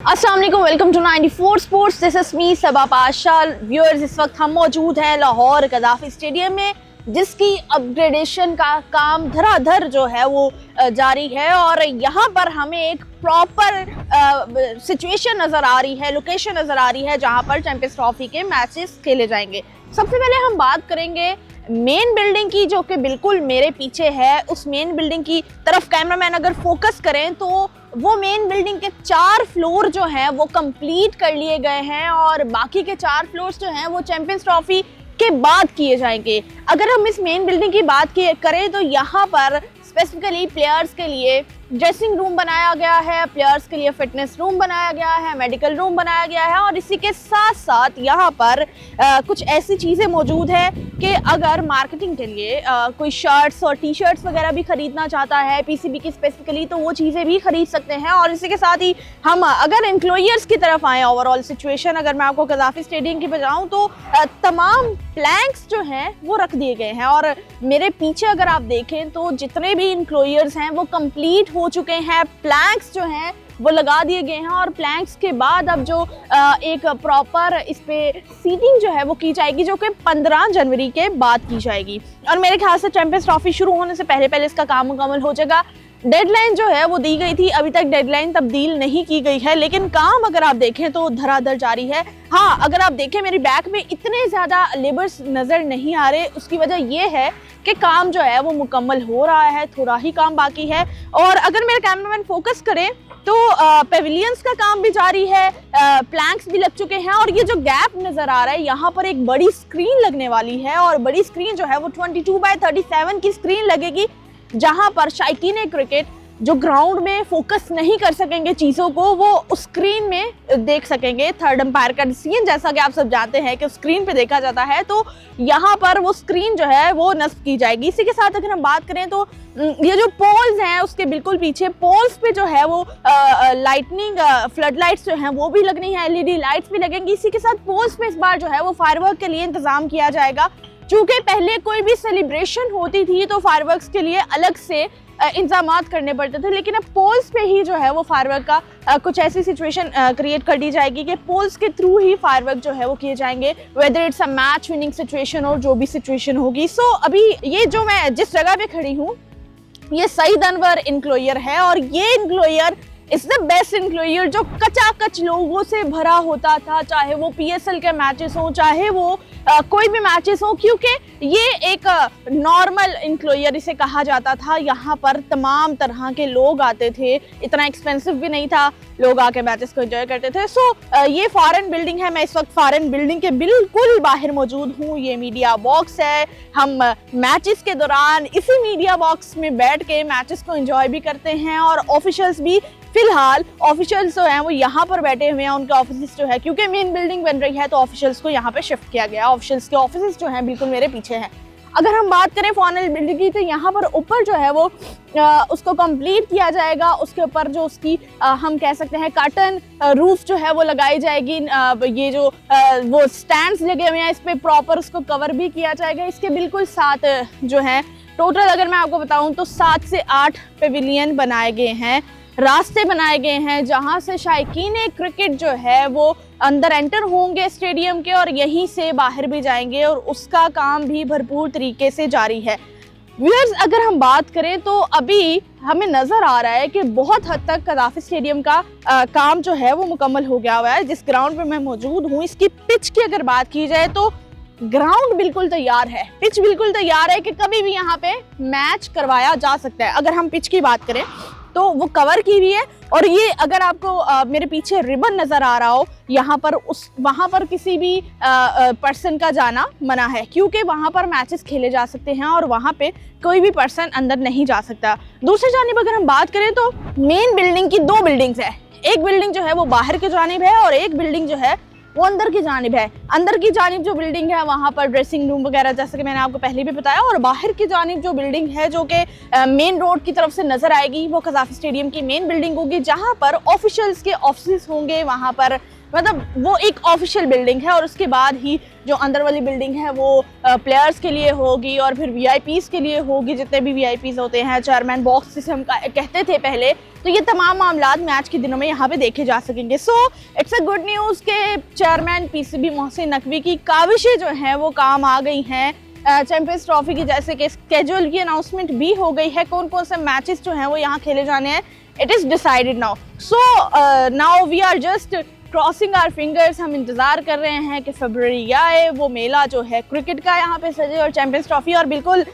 अस्सलाम वालेकुम, welcome to 94 sports. This is me Saba Pasha. Viewers, इस वक्त हम मौजूद हैं लाहौर गद्दाफी स्टेडियम में, जिसकी अपग्रेडेशन का काम धराधर जो है वो जारी है और यहाँ पर हमें एक प्रॉपर सिचुएशन नज़र आ रही है, लोकेशन नज़र आ रही है जहाँ पर चैंपियंस ट्रॉफी के मैचेस खेले जाएंगे। सबसे पहले हम बात करेंगे मेन बिल्डिंग की, जो कि बिल्कुल मेरे पीछे है। उस मेन बिल्डिंग की तरफ कैमरामैन अगर फोकस करें तो वो मेन बिल्डिंग के 4 फ्लोर जो हैं वो कंप्लीट कर लिए गए हैं और बाकी के 4 फ्लोर्स जो हैं वो चैंपियंस ट्रॉफी के बाद किए जाएंगे। अगर हम इस मेन बिल्डिंग की बात करें तो यहाँ पर स्पेसिफिकली प्लेयर्स के लिए ड्रेसिंग रूम बनाया गया है, प्लेयर्स के लिए फिटनेस रूम बनाया गया है, मेडिकल रूम बनाया गया है और इसी के साथ साथ यहाँ पर कुछ ऐसी चीज़ें मौजूद है कि अगर मार्केटिंग के लिए कोई शर्ट्स और टी शर्ट्स वगैरह भी खरीदना चाहता है पीसीबी की स्पेसिफिकली, तो वो चीज़ें भी खरीद सकते हैं। और इसी के साथ ही हम अगर एम्प्लॉयर्स की तरफ आएँ, ओवरऑल सिचुएशन अगर मैं आपको गद्दाफी स्टेडियम की बताऊँ तो तमाम प्लैंक्स जो हैं वो रख दिए गए हैं और मेरे पीछे अगर आप देखें तो जितने भी एम्प्लॉयर्स हैं वो कंप्लीट हो चुके हैं। प्लैंक्स जो हैं वो लगा दिए गए हैं और प्लैंक्स के बाद अब जो एक प्रॉपर इस पे सीटिंग जो है वो की जाएगी, जो कि 15 जनवरी के बाद की जाएगी और मेरे ख्याल से चैंपियंस ट्रॉफी शुरू होने से पहले इसका काम मुकम्मल हो जाएगा। डेडलाइन जो है वो दी गई थी, अभी तक डेडलाइन तब्दील नहीं की गई है, लेकिन काम अगर आप देखें तो धराधर जारी है। हाँ, अगर आप देखें मेरी बैक में इतने ज़्यादा लेबर्स नज़र नहीं आ रहे, उसकी वजह ये है कि काम जो है वो मुकम्मल हो रहा है, थोड़ा ही काम बाकी है। और अगर मेरे कैमरामैन फोकस करें तो पेविलियंस का काम भी जारी है, प्लैंक्स भी लग चुके हैं और ये जो गैप नज़र आ रहा है यहाँ पर एक बड़ी स्क्रीन लगने वाली है और बड़ी स्क्रीन जो है वो 22x37 की स्क्रीन लगेगी, जहां पर शायकीन क्रिकेट जो ग्राउंड में फोकस नहीं कर सकेंगे चीज़ों को, वो उस स्क्रीन में देख सकेंगे। थर्ड अंपायर का डिसीजन, जैसा कि आप सब जानते हैं कि स्क्रीन पे देखा जाता है, तो यहाँ पर वो स्क्रीन जो है वो नस्ब की जाएगी। इसी के साथ अगर हम बात करें तो ये जो पोल्स हैं उसके बिल्कुल पीछे पोल्स पे जो है वो लाइटनिंग फ्लड लाइट्स जो हैं वो भी लगनी है, एलईडी लाइट्स भी लगेंगी। इसी के साथ पोल्स पे इस बार जो है वो फायरवर्क के लिए इंतज़ाम किया जाएगा। चूँकि पहले कोई भी सेलिब्रेशन होती थी तो फायरवर्क्स के लिए अलग से इंतजामात करने पड़ते थे, लेकिन अब पोल्स पे ही जो है वो फायरवर्क का कुछ ऐसी सिचुएशन क्रिएट कर दी जाएगी कि पोल्स के थ्रू ही फायरवर्क जो है वो किए जाएंगे, whether it's a match winning situation और जो भी सिचुएशन होगी। सो अभी ये जो मैं जिस जगह पे खड़ी हूँ ये सईद अनवर इंक्लोयर है और ये इंक्लोयर इट्स द बेस्ट इंक्लोयर जो कचाकच लोगों से भरा होता था, चाहे वो पीएसएल के मैचेस हों, चाहे वो कोई भी मैचेस हों, क्योंकि ये एक नॉर्मल इंक्लोयर इसे कहा जाता था। यहाँ पर तमाम तरह के लोग आते थे, इतना एक्सपेंसिव भी नहीं था, लोग आके मैचेस को एंजॉय करते थे। सो ये फॉरेन बिल्डिंग है, मैं इस वक्त फॉरेन बिल्डिंग के बिल्कुल बाहर मौजूद हूँ। ये मीडिया बॉक्स है, हम मैचेस के दौरान इसी मीडिया बॉक्स में बैठ के मैचेस को एंजॉय भी करते हैं और ऑफिशियल्स भी, फिलहाल ऑफिशियल्स जो हैं वो यहाँ पर बैठे हुए हैं। उनके ऑफिस जो है, क्योंकि मेन बिल्डिंग बन रही है तो ऑफिशियल्स को यहाँ पे शिफ्ट किया गया। ऑफिशियल्स के ऑफिस जो हैं बिल्कुल मेरे पीछे हैं। अगर हम बात करें फॉरेन बिल्डिंग की तो यहाँ पर ऊपर जो है वो उसको कंप्लीट किया जाएगा। उसके ऊपर जो उसकी हम कह सकते हैं कार्टन रूफ जो है वो लगाई जाएगी। ये जो वो स्टैंड्स लगे हुए हैं इस पर प्रॉपर उसको कवर भी किया जाएगा। इसके बिल्कुल साथ जो है टोटल अगर मैं आपको बताऊँ तो 7 से 8 पेविलियन बनाए गए हैं, रास्ते बनाए गए हैं जहां से शायकीन क्रिकेट जो है वो अंदर एंटर होंगे स्टेडियम के और यहीं से बाहर भी जाएंगे और उसका काम भी भरपूर तरीके से जारी है। व्यूअर्स, अगर हम बात करें तो अभी हमें नज़र आ रहा है कि बहुत हद तक गद्दाफी स्टेडियम का काम जो है वो मुकम्मल हो गया हुआ है। जिस ग्राउंड पर मैं मौजूद हूँ, इसकी पिच की अगर बात की जाए तो ग्राउंड बिल्कुल तैयार है, पिच बिल्कुल तैयार है कि कभी भी यहाँ पे मैच करवाया जा सकता है। अगर हम पिच की बात करें तो वो कवर की हुई है और ये अगर आपको मेरे पीछे रिबन नज़र आ रहा हो, यहाँ पर वहाँ पर किसी भी पर्सन का जाना मना है, क्योंकि वहाँ पर मैचेस खेले जा सकते हैं और वहाँ पे कोई भी पर्सन अंदर नहीं जा सकता। दूसरी जानिब अगर हम बात करें तो मेन बिल्डिंग की 2 बिल्डिंग्स है। एक बिल्डिंग जो है वो बाहर की जानिब है और एक बिल्डिंग जो है वो अंदर की जानिब है। अंदर की जानिब जो बिल्डिंग है वहाँ पर ड्रेसिंग रूम वगैरह, जैसे कि मैंने आपको पहले भी बताया, और बाहर की जानिब जो बिल्डिंग है जो कि मेन रोड की तरफ से नज़र आएगी वो गद्दाफी स्टेडियम की मेन बिल्डिंग होगी, जहाँ पर ऑफिशियल्स के ऑफिस होंगे, वहाँ पर मतलब वो एक ऑफिशियल बिल्डिंग है और उसके बाद ही जो अंदर वाली बिल्डिंग है वो प्लेयर्स के लिए होगी और फिर वीआईपीज के लिए होगी, जितने भी वीआईपीज होते हैं, चेयरमैन बॉक्स जिसे हम कहते थे पहले, तो ये तमाम मामलात मैच के दिनों में यहाँ पे देखे जा सकेंगे। So it's a good news के चेयरमैन पीसीबी मोहसिन नकवी की काविशें जो हैं वो काम आ गई हैं। चैंपियंस ट्रॉफी की जैसे कि स्केड्यूल की अनाउंसमेंट भी हो गई है, कौन कौन से मैचेस जो हैं वो यहाँ खेले जाने हैं, it is decided now. So now we are just crossing our fingers. हम इंतज़ार कर रहे हैं कि फरवरी आए, वो मेला जो है क्रिकेट का यहाँ पे सजे और चैंपियंस ट्रॉफी, और बिल्कुल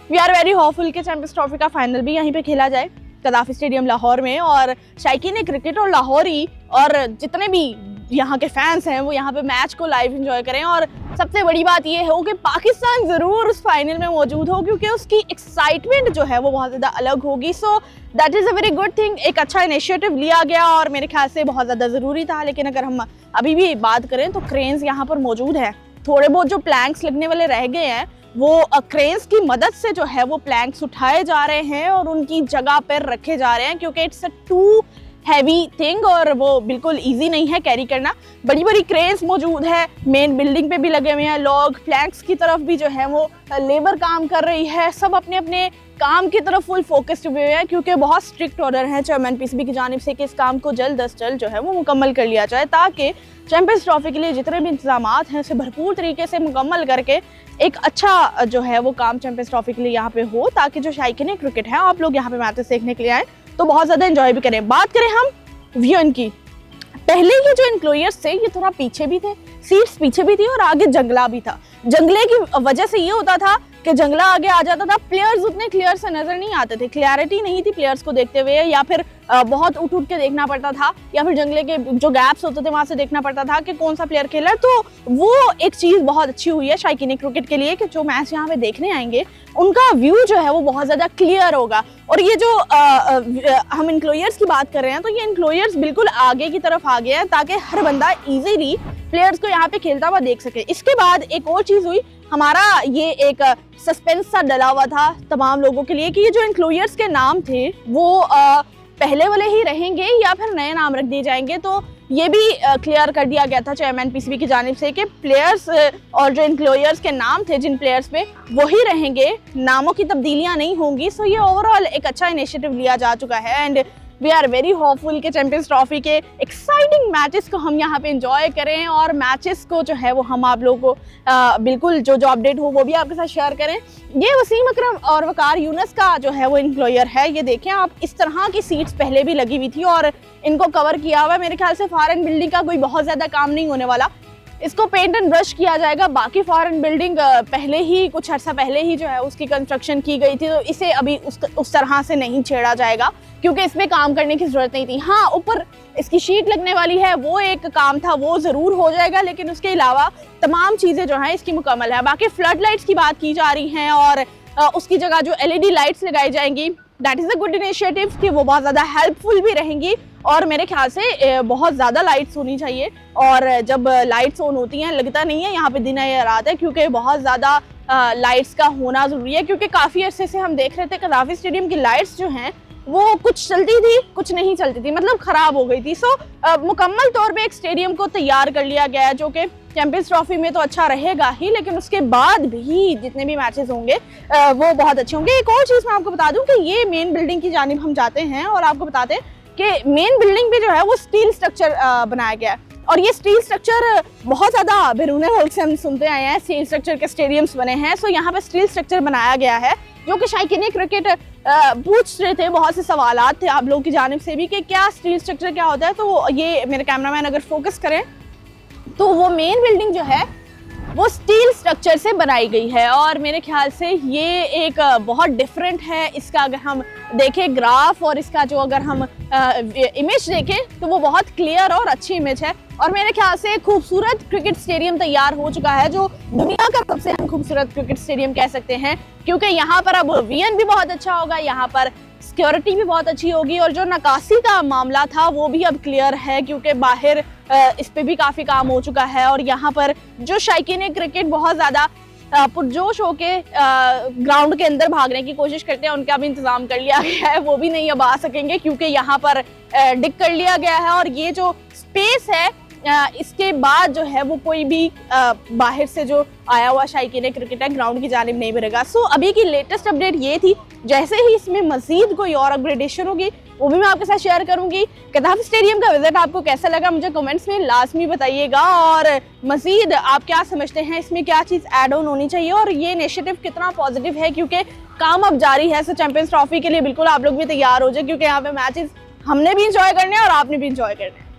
वी आर वेरी होपफुल कि चैंपियंस ट्रॉफी का फाइनल भी यहीं पे खेला जाए कदाफी स्टेडियम लाहौर में, और शायकीन क्रिकेट और लाहौरी और जितने भी यहाँ के फैंस हैं वो यहाँ पे मैच को लाइव एंजॉय करें। और सबसे बड़ी बात ये हो कि पाकिस्तान ज़रूर उस फाइनल में मौजूद हो, क्योंकि उसकी एक्साइटमेंट जो है वो बहुत ज़्यादा अलग होगी। So that is a very good thing. एक अच्छा इनिशिएटिव लिया गया और मेरे ख्याल से बहुत ज़्यादा ज़रूरी था। लेकिन अगर हम अभी भी बात करें तो क्रेन्स यहाँ पर मौजूद है, थोड़े बहुत जो प्लैंक्स लगने वाले रह गए हैं वो क्रेन्स की मदद से जो है वो प्लैंक्स उठाए जा रहे हैं और उनकी जगह पर रखे जा रहे हैं, क्योंकि it's a too heavy thing और वो बिल्कुल इजी नहीं है कैरी करना। बड़ी बड़ी क्रेन्स मौजूद है, मेन बिल्डिंग पे भी लगे हुए हैं लोग, फ्लैंक्स की तरफ भी जो है वो लेबर काम कर रही है, सब अपने अपने काम की तरफ फुल फोकस्ड हुए हैं, क्योंकि बहुत स्ट्रिक्ट ऑर्डर है चेयरमैन पीसीबी की जानिब से कि इस काम को जल्द अज जल्द जो है वो मुकम्मल कर लिया जाए, ताकि चैंपियंस ट्रॉफी के लिए जितने भी इंतजामात हैं उसे भरपूर तरीके से मुकम्मल करके एक अच्छा जो है वो काम चैंपियंस ट्रॉफी के लिए यहाँ पे हो, ताकि जो शायकीन क्रिकेट है आप लोग यहाँ पे मैचेस देखने के लिए आए तो बहुत ज़्यादा एंजॉय भी करें। बात करें हम व्यूअन की, पहले ये जो एंक्लोयर्स थे ये थोड़ा पीछे भी थे, सीट्स पीछे भी थी और आगे जंगला भी था। जंगले की वजह से ये होता था कि जंगला आगे आ जाता था, प्लेयर्स उतने क्लियर से नजर नहीं आते थे, क्लैरिटी नहीं थी प्लेयर्स को देखते हुए, या फिर बहुत उठ उठ के देखना पड़ता था, या फिर जंगले के जो गैप्स होते थे वहां से देखना पड़ता था कि कौन सा प्लेयर खेला है। तो वो एक चीज़ बहुत अच्छी हुई है शायकीन क्रिकेट के लिए कि जो मैच यहाँ पे देखने आएंगे उनका व्यू जो है वो बहुत ज़्यादा क्लियर होगा। और ये जो हम एंक्लोयर्स की बात कर रहे हैं तो ये एंक्लोयर्स बिल्कुल आगे की तरफ आ गए हैं ताकि हर बंदा ईजीली प्लेयर्स को यहाँ पे खेलता हुआ देख सके। इसके बाद एक और चीज़ हुई, हमारा ये एक सस्पेंस सा डला हुआ था तमाम लोगों के लिए कि ये जो एंक्लोयर्स के नाम थे वो पहले वाले ही रहेंगे या फिर नए नाम रख दिए जाएंगे। तो ये भी क्लियर कर दिया गया था चेयरमैन पीसीबी की जानिब से कि प्लेयर्स और जो एंक्लोयर्स के नाम थे जिन प्लेयर्स पे वही रहेंगे, नामों की तब्दीलियां नहीं होंगी। सो ये ओवरऑल एक अच्छा इनिशिएटिव लिया जा चुका है and we are very hopeful कि चैंपियंस ट्रॉफी के एक्साइटिंग मैचेस को हम यहाँ पे एंजॉय करें और मैचेस को जो है वो हम आप लोगों को बिल्कुल जो अपडेट हो वो भी आपके साथ शेयर करें। ये वसीम अकरम और वकार यूनुस का जो है वो एंक्लोयर है, ये देखें आप, इस तरह की सीट्स पहले भी लगी हुई थी और इनको कवर किया हुआ है। मेरे ख्याल से फॉरेन बिल्डिंग का कोई बहुत ज़्यादा काम नहीं होने वाला, इसको पेंट एंड ब्रश किया जाएगा। बाकी फॉरेन बिल्डिंग पहले ही कुछ अर्सा पहले ही जो है उसकी कंस्ट्रक्शन की गई थी, तो इसे अभी उस तरह से नहीं छेड़ा जाएगा क्योंकि इसमें काम करने की ज़रूरत नहीं थी। हाँ, ऊपर इसकी शीट लगने वाली है, वो एक काम था, वो ज़रूर हो जाएगा, लेकिन उसके अलावा तमाम चीज़ें जो हैं इसकी मुकम्मल है। बाकी फ्लड लाइट्स की बात की जा रही हैं और उसकी जगह जो LED लाइट्स लगाई जाएंगी, that is a good initiative कि वो बहुत ज़्यादा हेल्पफुल भी रहेंगी और मेरे ख्याल से बहुत ज़्यादा लाइट्स होनी चाहिए। और जब लाइट्स ऑन होती हैं लगता नहीं है यहाँ पे दिन है या रात है, क्योंकि बहुत ज़्यादा लाइट्स का होना ज़रूरी है, क्योंकि काफ़ी अरसे से हम देख रहे थे कदाफी स्टेडियम की लाइट्स जो हैं वो कुछ चलती थी कुछ नहीं चलती थी, मतलब ख़राब हो गई थी। सो मुकम्मल तौर पे एक स्टेडियम को तैयार कर लिया गया है जो कि चैंपियंस ट्रॉफी में तो अच्छा रहेगा ही, लेकिन उसके बाद भी जितने भी मैचेस होंगे वो बहुत अच्छे होंगे। एक और चीज़ मैं आपको बता दूं कि ये मेन बिल्डिंग की जानिब हम जाते हैं और आपको बताते हैं कि मेन बिल्डिंग पे जो है वो स्टील स्ट्रक्चर बनाया गया है और ये स्टील स्ट्रक्चर बहुत ज़्यादा बैरून मुल्क से हम सुनते आए हैं, स्टील स्ट्रक्चर के स्टेडियम्स बने हैं। सो यहाँ पे स्टील स्ट्रक्चर बनाया गया है जो कि शायकीन क्रिकेट पूछ रहे थे, बहुत से सवालात थे आप लोगों की जानिब से भी कि क्या स्टील स्ट्रक्चर क्या होता है। तो ये मेरे कैमरामैन अगर फोकस करें तो वो मेन बिल्डिंग जो है वो स्टील स्ट्रक्चर से बनाई गई है और मेरे ख्याल से ये एक बहुत डिफरेंट है। इसका अगर हम देखें ग्राफ और इसका जो अगर हम इमेज देखें तो वो बहुत क्लियर और अच्छी इमेज है और मेरे ख्याल से खूबसूरत क्रिकेट स्टेडियम तैयार हो चुका है जो दुनिया का सबसे हम खूबसूरत क्रिकेट स्टेडियम कह सकते हैं, क्योंकि यहाँ पर अब वीएन भी बहुत अच्छा होगा, यहाँ पर सिक्योरिटी भी बहुत अच्छी होगी और जो नकाशी का मामला था वो भी अब क्लियर है क्योंकि बाहर इस पे भी काफ़ी काम हो चुका है और यहाँ पर जो शायकीन क्रिकेट बहुत ज़्यादा पुरजोश होके ग्राउंड के अंदर भागने की कोशिश करते हैं उनका भी इंतज़ाम कर लिया गया है, वो भी नहीं अब आ सकेंगे क्योंकि यहाँ पर डिग कर लिया गया है और ये जो स्पेस है इसके बाद जो है वो कोई भी बाहर से जो आया हुआ शायकीन क्रिकेट ग्राउंड की जानिब नहीं मिलेगा। सो अभी की लेटेस्ट अपडेट ये थी। जैसे ही इसमें मजीद कोई और अपग्रेडेशन होगी वो भी मैं आपके साथ शेयर करूंगी। गद्दाफी स्टेडियम का विजिट आपको कैसा लगा मुझे कमेंट्स में लाजमी बताइएगा, और मजीद आप क्या समझते हैं इसमें क्या चीज़ ऐड ऑन होनी चाहिए और ये इनिशिएटिव कितना पॉजिटिव है, क्योंकि काम अब जारी है। सो चैंपियंस ट्रॉफी के लिए बिल्कुल आप लोग भी तैयार हो जाए, क्योंकि यहाँ पे मैचेस हमने भी इंजॉय करने हैं और आपने भी इंजॉय करना है।